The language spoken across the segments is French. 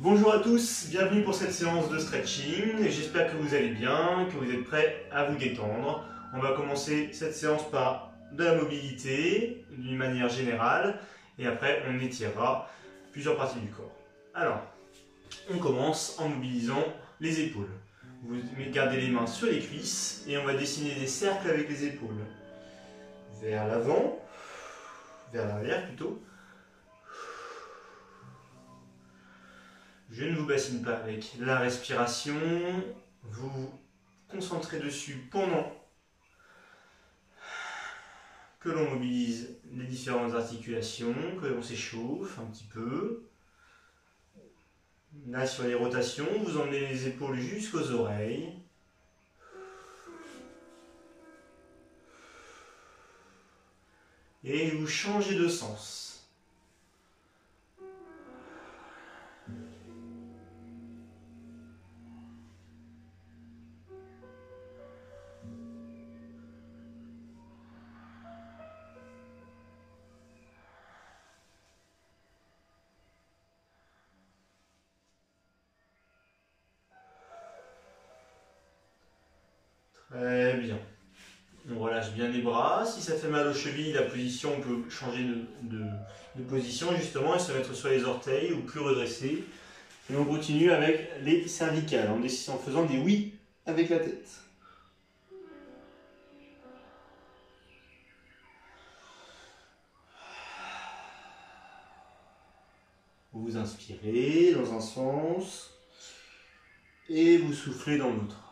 Bonjour à tous, bienvenue pour cette séance de stretching. J'espère que vous allez bien, que vous êtes prêts à vous détendre. On va commencer cette séance par de la mobilité d'une manière générale et après on étirera plusieurs parties du corps. Alors, on commence en mobilisant les épaules. Vous gardez les mains sur les cuisses et on va dessiner des cercles avec les épaules. Vers l'avant, vers l'arrière plutôt. Je ne vous bassine pas avec la respiration, vous vous concentrez dessus pendant que l'on mobilise les différentes articulations, que l'on s'échauffe un petit peu. Là sur les rotations, vous emmenez les épaules jusqu'aux oreilles. Et vous changez de sens. Très bien. On relâche bien les bras. Si ça fait mal aux chevilles, la position, on peut changer de position justement et se mettre sur les orteils ou plus redressé. Et on continue avec les cervicales en faisant des oui avec la tête. Vous inspirez dans un sens et vous soufflez dans l'autre.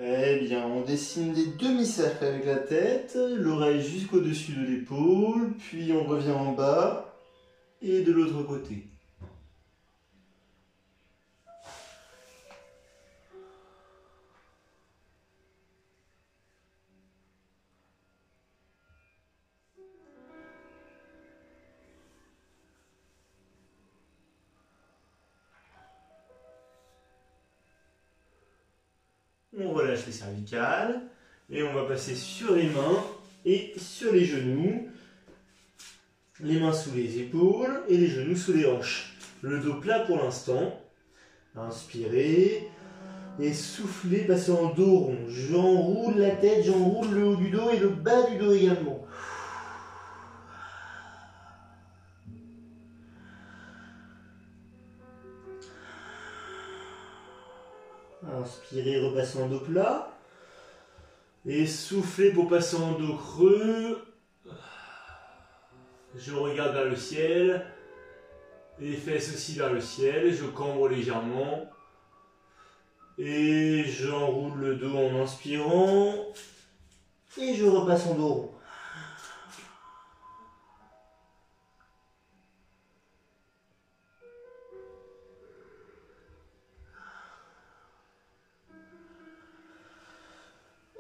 Eh bien, on dessine des demi-cercles avec la tête, l'oreille jusqu'au-dessus de l'épaule, puis on revient en bas et de l'autre côté. On relâche les cervicales et on va passer sur les mains et sur les genoux. Les mains sous les épaules et les genoux sous les hanches. Le dos plat pour l'instant. Inspirez et soufflez, passez en dos rond. J'enroule la tête, j'enroule le haut du dos et le bas du dos également. Inspirez, repassez en dos plat. Et soufflez pour passer en dos creux. Je regarde vers le ciel. Les fesses aussi vers le ciel. Je cambre légèrement. Et j'enroule le dos en inspirant. Et je repasse en dos rond.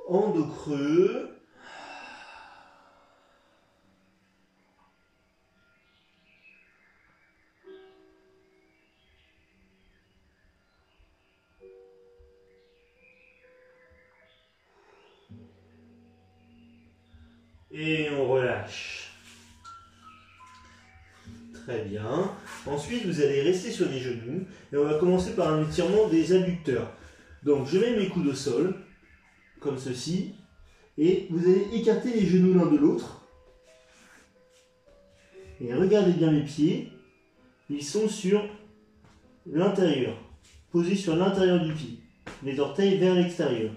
En dos creux. Et on relâche. Très bien. Ensuite, vous allez rester sur les genoux. Et on va commencer par un étirement des adducteurs. Donc, je mets mes coudes au sol, comme ceci. Et vous allez écarter les genoux l'un de l'autre. Et regardez bien mes pieds. Ils sont sur l'intérieur. Posés sur l'intérieur du pied. Les orteils vers l'extérieur.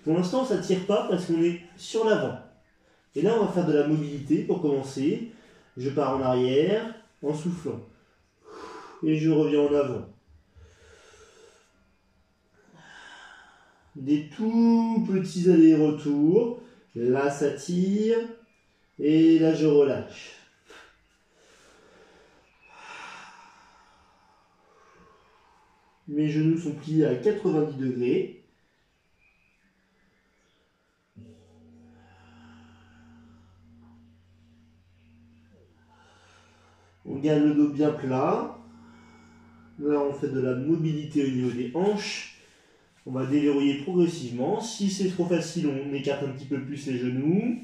Pour l'instant, ça ne tire pas parce qu'on est sur l'avant. Et là, on va faire de la mobilité pour commencer. Je pars en arrière en soufflant. Et je reviens en avant. Des tout petits allers-retours. Là, ça tire. Et là, je relâche. Mes genoux sont pliés à 90 degrés. garde le dos bien plat. Là, on fait de la mobilité au niveau des hanches. On va déverrouiller progressivement. Si c'est trop facile, on écarte un petit peu plus les genoux.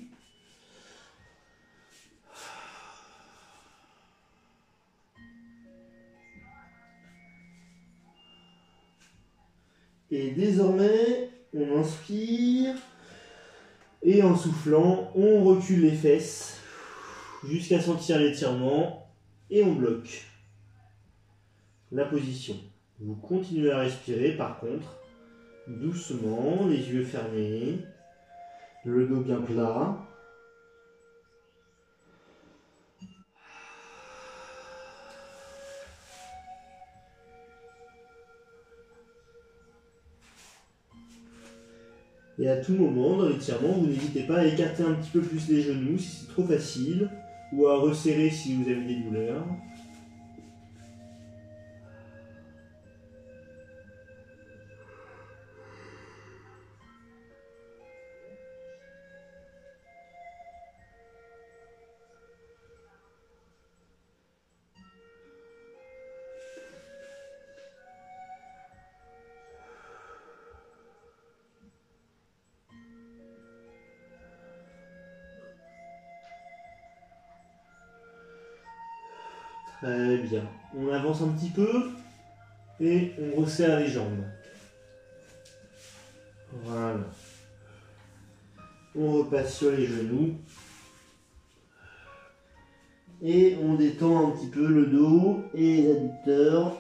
Et désormais, on inspire. Et en soufflant, on recule les fesses jusqu'à sentir l'étirement. Et on bloque la position. Vous continuez à respirer par contre, doucement, les yeux fermés, le dos bien plat. Et à tout moment, dans l'étirement, vous n'hésitez pas à écarter un petit peu plus les genoux si c'est trop facile, ou à resserrer si vous avez des douleurs. Très bien. On avance un petit peu et on resserre les jambes. Voilà. On repasse sur les genoux. Et on détend un petit peu le dos et les adducteurs.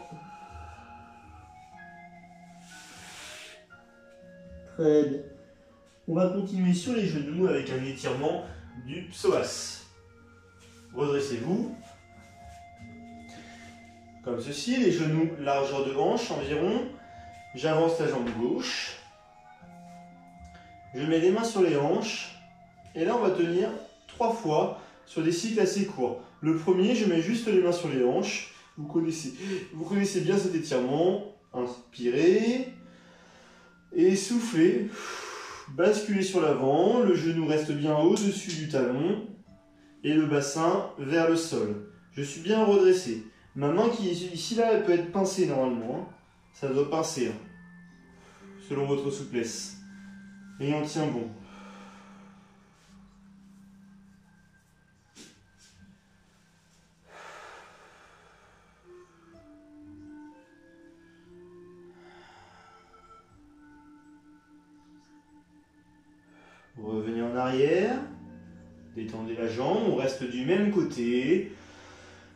Très bien. On va continuer sur les genoux avec un étirement du psoas. Redressez-vous. Comme ceci, les genoux largeur de hanche environ. J'avance la jambe gauche. Je mets les mains sur les hanches. Et là, on va tenir 3 fois sur des cycles assez courts. Le premier, je mets juste les mains sur les hanches. Vous connaissez bien cet étirement. Inspirez. Et soufflez. Basculez sur l'avant. Le genou reste bien au-dessus du talon. Et le bassin vers le sol. Je suis bien redressé. Ma main qui est ici, là, elle peut être pincée normalement. Ça doit pincer, selon votre souplesse. Et on tient bon. Revenez en arrière. Détendez la jambe. On reste du même côté.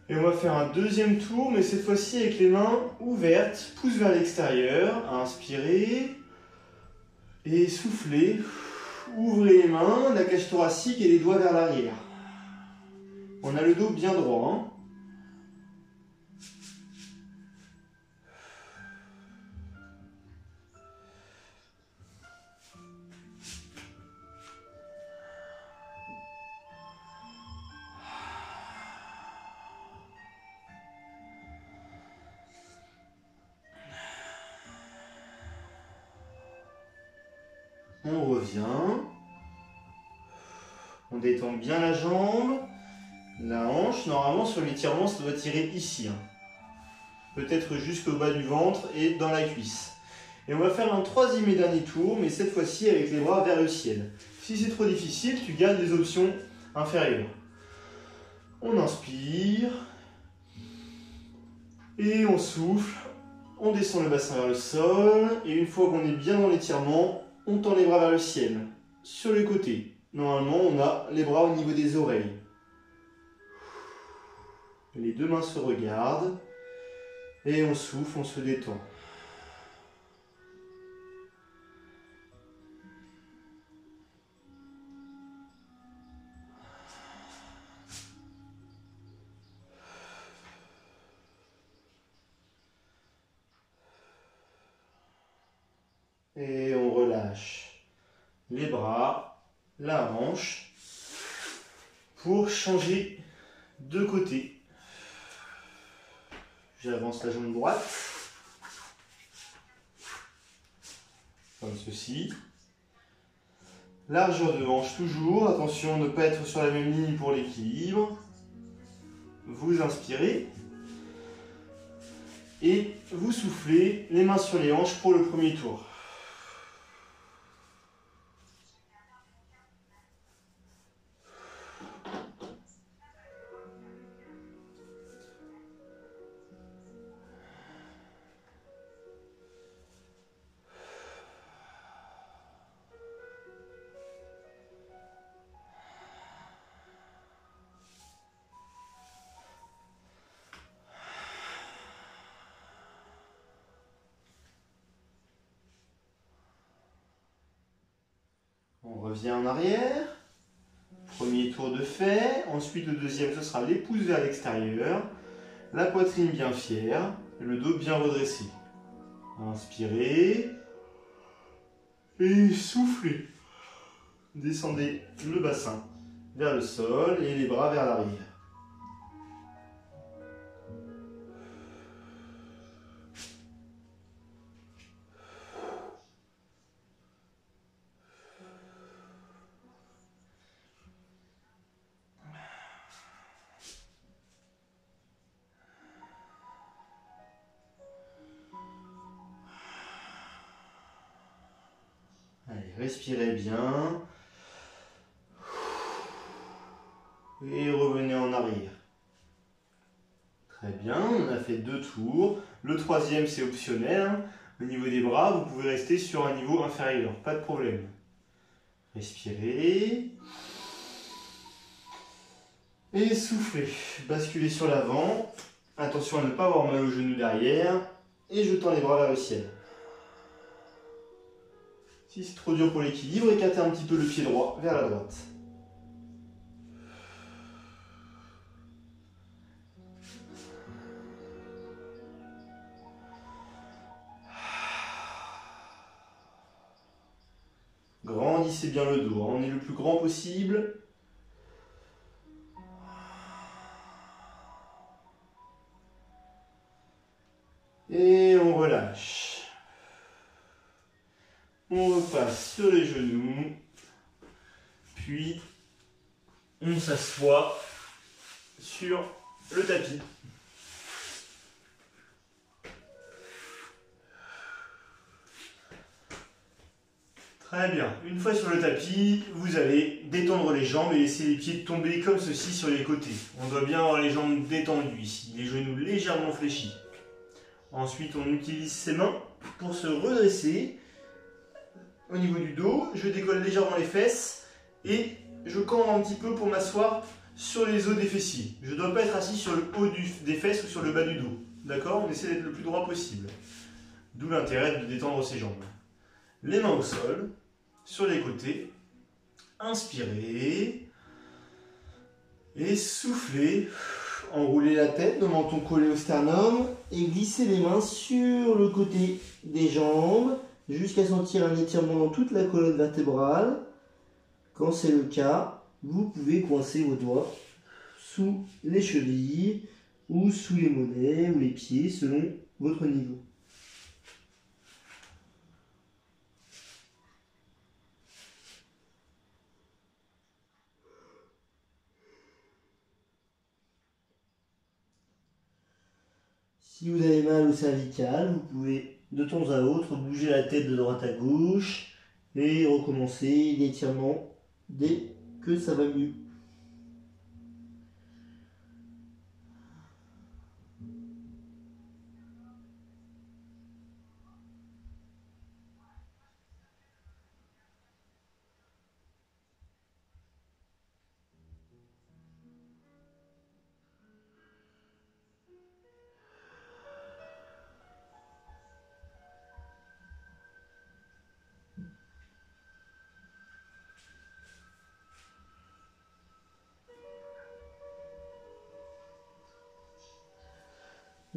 Et on va faire un deuxième tour, mais cette fois-ci avec les mains ouvertes, pouce vers l'extérieur. Inspirez. Et soufflez. Ouvrez les mains, la cage thoracique et les doigts vers l'arrière. On a le dos bien droit. Hein. On revient. On détend bien la jambe, la hanche. Normalement, sur l'étirement, ça doit tirer ici. Hein. Peut-être jusqu'au bas du ventre et dans la cuisse. Et on va faire un troisième et dernier tour, mais cette fois-ci avec les bras vers le ciel. Si c'est trop difficile, tu gardes les options inférieures. On inspire. Et on souffle. On descend le bassin vers le sol. Et une fois qu'on est bien dans l'étirement, on tend les bras vers le ciel. Sur les côtés. Normalement, on a les bras au niveau des oreilles. Les deux mains se regardent. Et on souffle, on se détend. Et on relâche les bras, la hanche, pour changer de côté. J'avance la jambe droite, comme ceci. Largeur de hanche toujours, attention de ne pas être sur la même ligne pour l'équilibre. vous inspirez et vous soufflez les mains sur les hanches pour le premier tour. On revient en arrière. Premier tour de fait. Ensuite, le deuxième, ce sera les pouces vers l'extérieur. La poitrine bien fière. Le dos bien redressé. Inspirez. Et soufflez. Descendez le bassin vers le sol et les bras vers l'arrière. Allez, respirez bien. Et revenez en arrière. Très bien, on a fait 2 tours. Le troisième, c'est optionnel, hein. Au niveau des bras, vous pouvez rester sur un niveau inférieur, pas de problème. Respirez. Et soufflez. Basculez sur l'avant. Attention à ne pas avoir mal au genou derrière. Et je tends les bras vers le ciel. Si c'est trop dur pour l'équilibre, écartez un petit peu le pied droit vers la droite. Grandissez bien le dos, on est le plus grand possible. Et on relâche. On repasse sur les genoux. Puis on s'assoit sur le tapis. Très bien. Une fois sur le tapis, vous allez détendre les jambes et laisser les pieds tomber comme ceci sur les côtés. On doit bien avoir les jambes détendues ici, les genoux légèrement fléchis. Ensuite, on utilise ses mains pour se redresser. Au niveau du dos, je décolle légèrement les fesses et je cambre un petit peu pour m'asseoir sur les os des fessiers. Je ne dois pas être assis sur le haut des fesses ou sur le bas du dos. D'accord? On essaie d'être le plus droit possible. D'où l'intérêt de détendre ses jambes. Les mains au sol, sur les côtés. Inspirez. Et soufflez. Enroulez la tête, le menton collé au sternum. Et glissez les mains sur le côté des jambes. Jusqu'à sentir un étirement dans toute la colonne vertébrale. Quand c'est le cas, vous pouvez coincer vos doigts sous les chevilles ou sous les mollets ou les pieds selon votre niveau. Si vous avez mal au cervical, vous pouvez de temps à autre bouger la tête de droite à gauche et recommencer l'étirement dès que ça va mieux.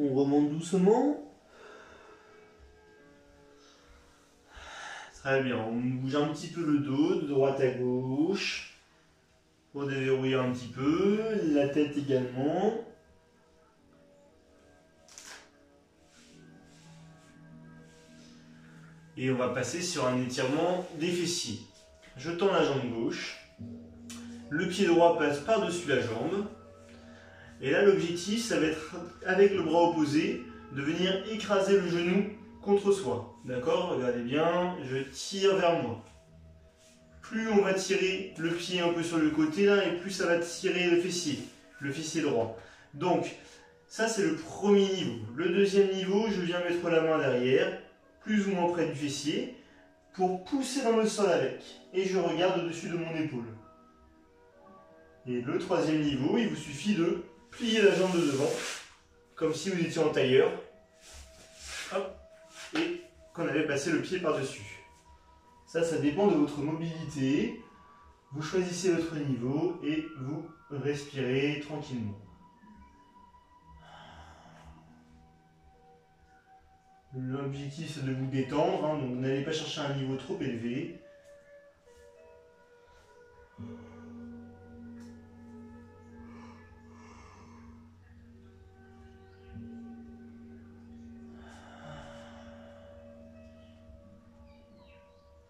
On remonte doucement. Très bien, on bouge un petit peu le dos de droite à gauche pour déverrouiller un petit peu, la tête également. Et on va passer sur un étirement des fessiers. Je tends la jambe gauche, le pied droit passe par-dessus la jambe, Et là, l'objectif, ça va être, avec le bras opposé, de venir écraser le genou contre soi. D'accord? Regardez bien, je tire vers moi. Plus on va tirer le pied un peu sur le côté, là, et plus ça va tirer le fessier droit. Donc, ça, c'est le premier niveau. Le deuxième niveau, je viens mettre la main derrière, plus ou moins près du fessier, pour pousser dans le sol avec. Et je regarde au-dessus de mon épaule. Et le troisième niveau, il vous suffit de plier la jambe de devant, comme si vous étiez en tailleur. Hop, et qu'on avait passé le pied par-dessus. Ça dépend de votre mobilité. Vous choisissez votre niveau et vous respirez tranquillement. L'objectif, c'est de vous détendre, hein, donc n'allez pas chercher un niveau trop élevé.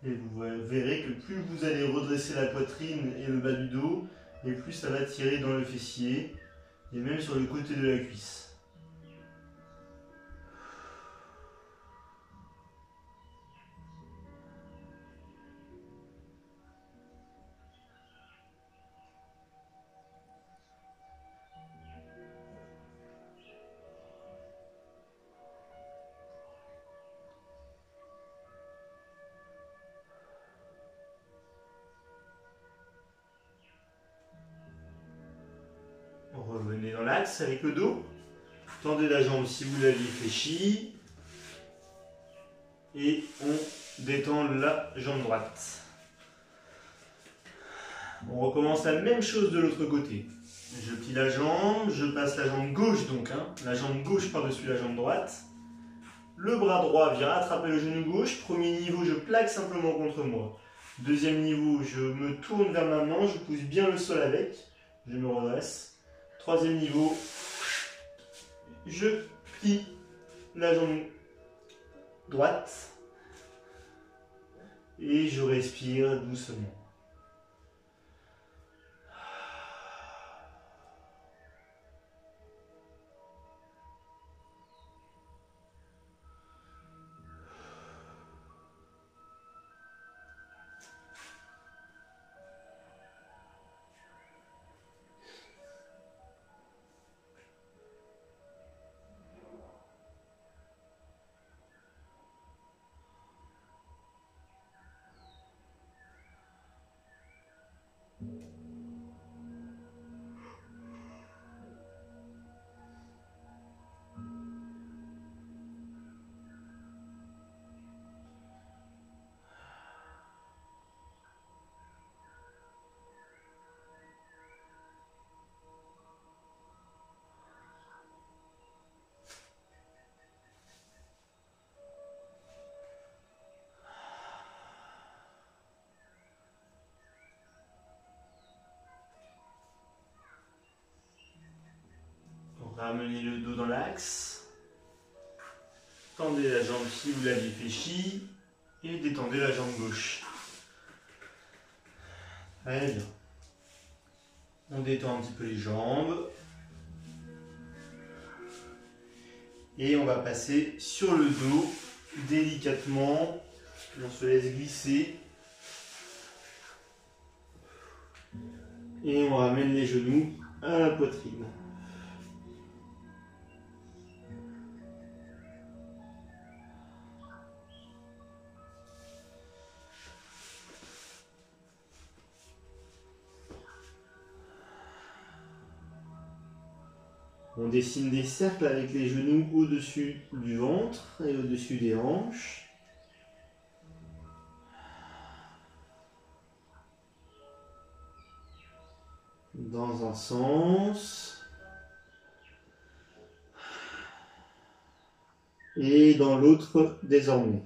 Et vous verrez que plus vous allez redresser la poitrine et le bas du dos, et plus ça va tirer dans le fessier, et même sur le côté de la cuisse. Revenez dans l'axe avec le dos. Tendez la jambe si vous l'aviez fléchie. Et on détend la jambe droite. On recommence la même chose de l'autre côté. Je plie la jambe, je passe la jambe gauche donc, hein, la jambe gauche par-dessus la jambe droite. Le bras droit vient attraper le genou gauche. Premier niveau, je plaque simplement contre moi. Deuxième niveau, je me tourne vers ma main, je pousse bien le sol avec. Je me redresse. Troisième niveau, je plie la jambe droite et je respire doucement. Ramenez le dos dans l'axe. Tendez la jambe si vous l'aviez fléchie. Et détendez la jambe gauche. Très bien. On détend un petit peu les jambes. Et on va passer sur le dos délicatement. On se laisse glisser. Et on ramène les genoux à la poitrine. On dessine des cercles avec les genoux au-dessus du ventre et au-dessus des hanches. Dans un sens. Et dans l'autre désormais.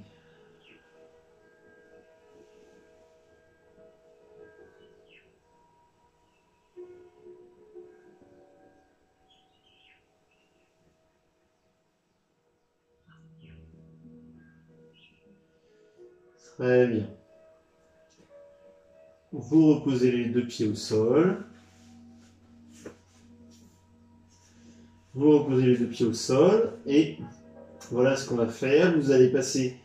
Très bien. Vous reposez les deux pieds au sol. Vous reposez les deux pieds au sol et voilà ce qu'on va faire. Vous allez passer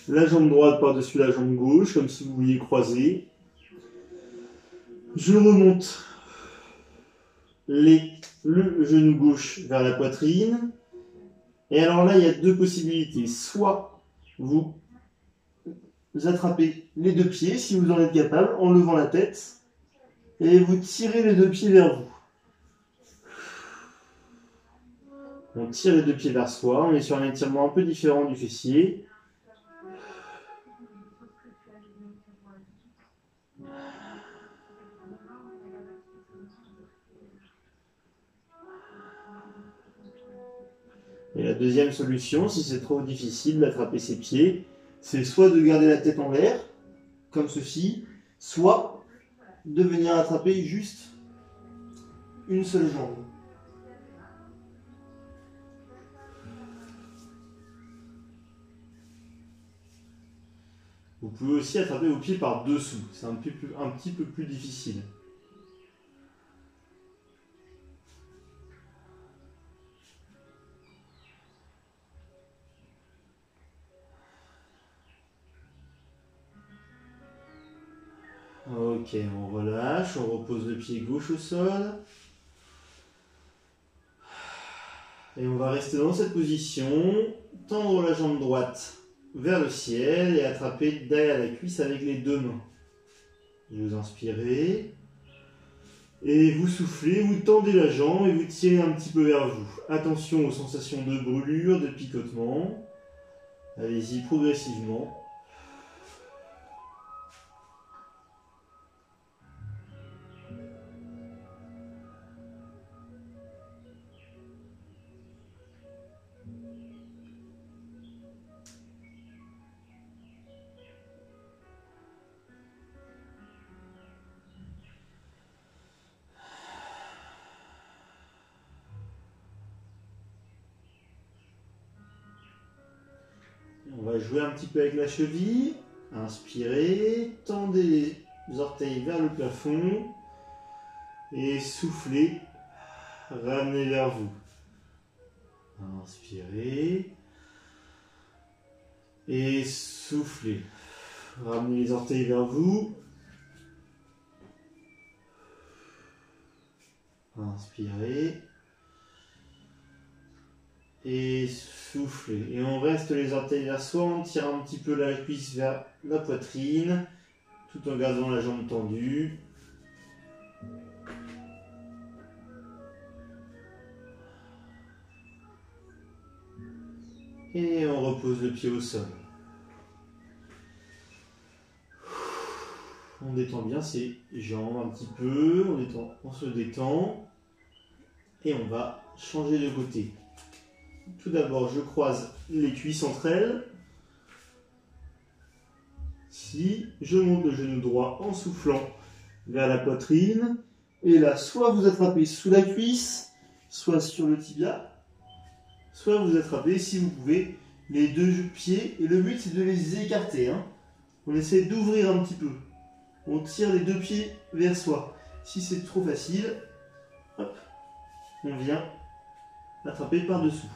la jambe droite par-dessus la jambe gauche, comme si vous vouliez croiser. Je remonte le genou gauche vers la poitrine. Et alors là, il y a deux possibilités. Soit vous attrapez les deux pieds, si vous en êtes capable, en levant la tête, et vous tirez les deux pieds vers vous. On tire les deux pieds vers soi, on est sur un étirement un peu différent du fessier. Et la deuxième solution, si c'est trop difficile d'attraper ses pieds, c'est soit de garder la tête en l'air, comme ceci, soit de venir attraper juste une seule jambe. Vous pouvez aussi attraper vos pieds par dessous, c'est un petit peu plus difficile. Ok, on relâche, on repose le pied gauche au sol. Et on va rester dans cette position, tendre la jambe droite vers le ciel et attraper derrière la cuisse avec les deux mains. Vous inspirez et vous soufflez, vous tendez la jambe et vous tirez un petit peu vers vous. Attention aux sensations de brûlure, de picotement. Allez-y progressivement. On va jouer un petit peu avec la cheville. Inspirez, tendez les orteils vers le plafond et soufflez, ramenez vers vous. Inspirez et soufflez. Ramenez les orteils vers vous. Inspirez et soufflez. Et on reste les orteils vers soi, on tire un petit peu la cuisse vers la poitrine, tout en gardant la jambe tendue. Et on repose le pied au sol. On détend bien ses jambes un petit peu, on se détend. Et on va changer de côté. Tout d'abord, je croise les cuisses entre elles. Si je monte le genou droit en soufflant vers la poitrine. Et là, soit vous attrapez sous la cuisse, soit sur le tibia, soit vous attrapez, si vous pouvez, les deux pieds. Et le but, c'est de les écarter. On essaie d'ouvrir un petit peu. On tire les deux pieds vers soi. Si c'est trop facile, hop, on vient l'attraper par-dessous.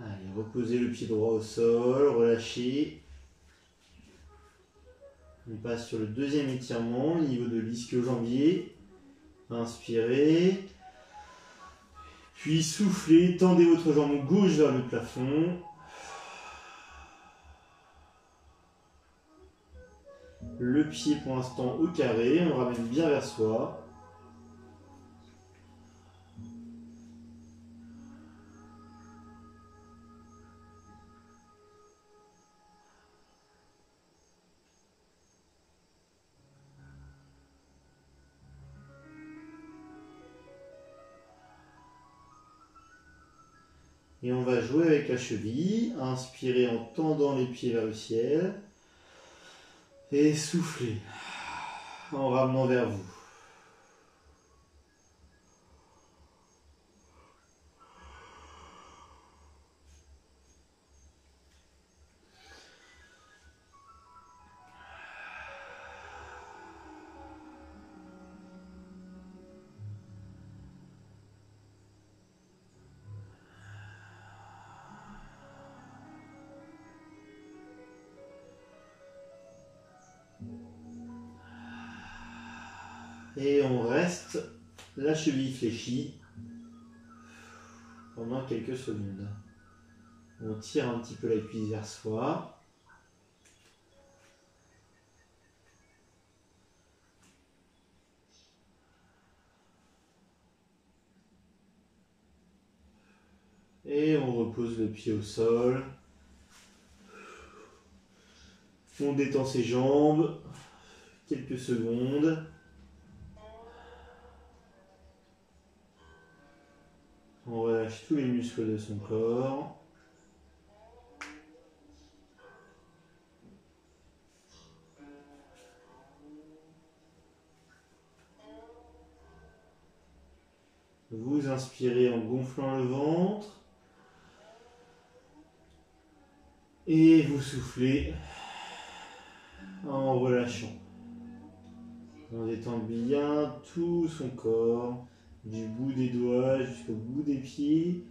Allez, reposez le pied droit au sol, relâchez. On passe sur le deuxième étirement au niveau de l'ischio-jambier. Inspirez. Puis soufflez, tendez votre jambe gauche vers le plafond. Le pied pour l'instant au carré, on le ramène bien vers soi. Et on va jouer avec la cheville. Inspirez en tendant les pieds vers le ciel. Et soufflez en ramenant vers vous. Et on reste la cheville fléchie pendant quelques secondes. On tire un petit peu la cuisse vers soi. Et on repose le pied au sol. On détend ses jambes. Quelques secondes. On relâche tous les muscles de son corps. Vous inspirez en gonflant le ventre. Et vous soufflez en relâchant. On détend bien tout son corps, du bout des doigts jusqu'au bout des pieds.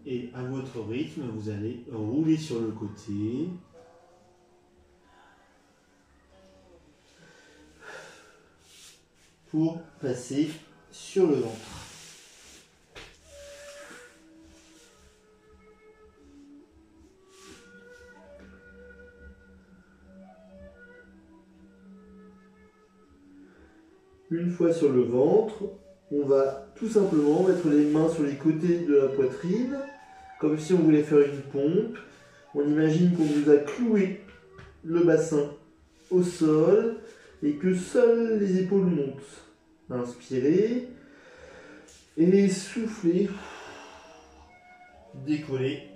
Et à votre rythme, vous allez rouler sur le côté. Pour passer sur le ventre. Une fois sur le ventre, on va tout simplement mettre les mains sur les côtés de la poitrine, comme si on voulait faire une pompe. On imagine qu'on vous a cloué le bassin au sol et que seules les épaules montent. Inspirez et soufflez. Décollez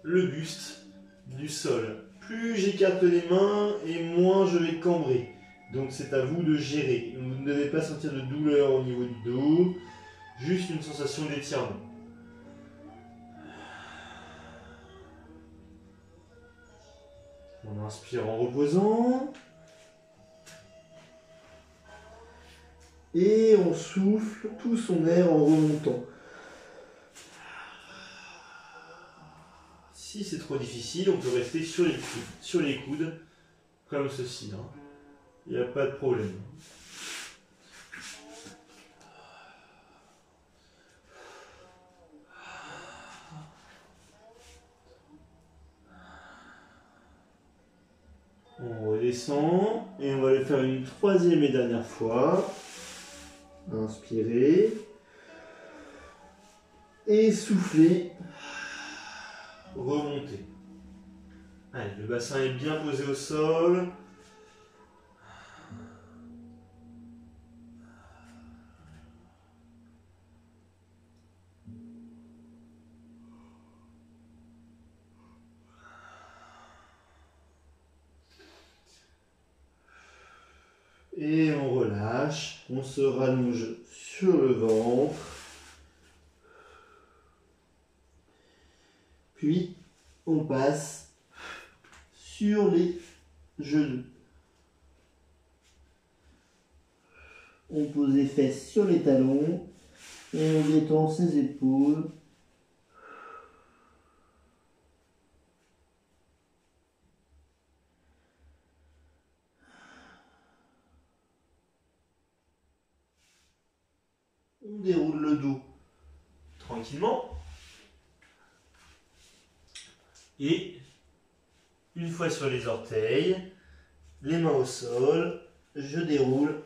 le buste du sol. Plus j'écarte les mains et moins je vais cambrer. Donc c'est à vous de gérer. Vous ne devez pas sentir de douleur au niveau du dos, juste une sensation d'étirement. On inspire en reposant. Et on souffle tout son air en remontant. Si c'est trop difficile, on peut rester sur les coudes comme ceci. Il n'y a pas de problème. On redescend et on va le faire une troisième et dernière fois. Inspirez. Et soufflez. Remontez. Allez, le bassin est bien posé au sol. Et on relâche, on se rallonge sur le ventre. Puis, on passe sur les genoux. On pose les fesses sur les talons et on détend ses épaules. On déroule le dos tranquillement. Et une fois sur les orteils, les mains au sol, je déroule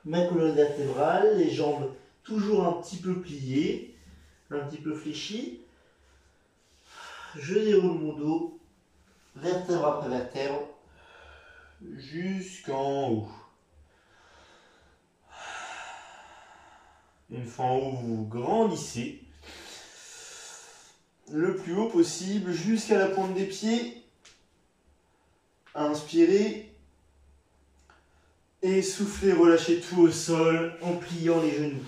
ma colonne vertébrale, les jambes toujours un petit peu pliées, un petit peu fléchies. Je déroule mon dos, vertèbre après vertèbre, jusqu'en haut. une fois en haut, vous grandissez le plus haut possible jusqu'à la pointe des pieds. Inspirez et soufflez, relâchez tout au sol En pliant les genoux.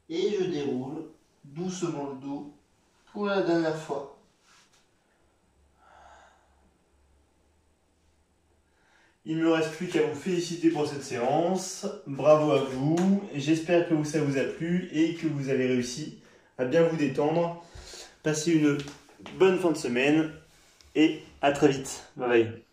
Et je déroule doucement le dos pour la dernière fois. Il ne me reste plus qu'à vous féliciter pour cette séance. Bravo à vous. J'espère que ça vous a plu et que vous avez réussi à bien vous détendre. Passez une bonne fin de semaine et à très vite. Bye bye.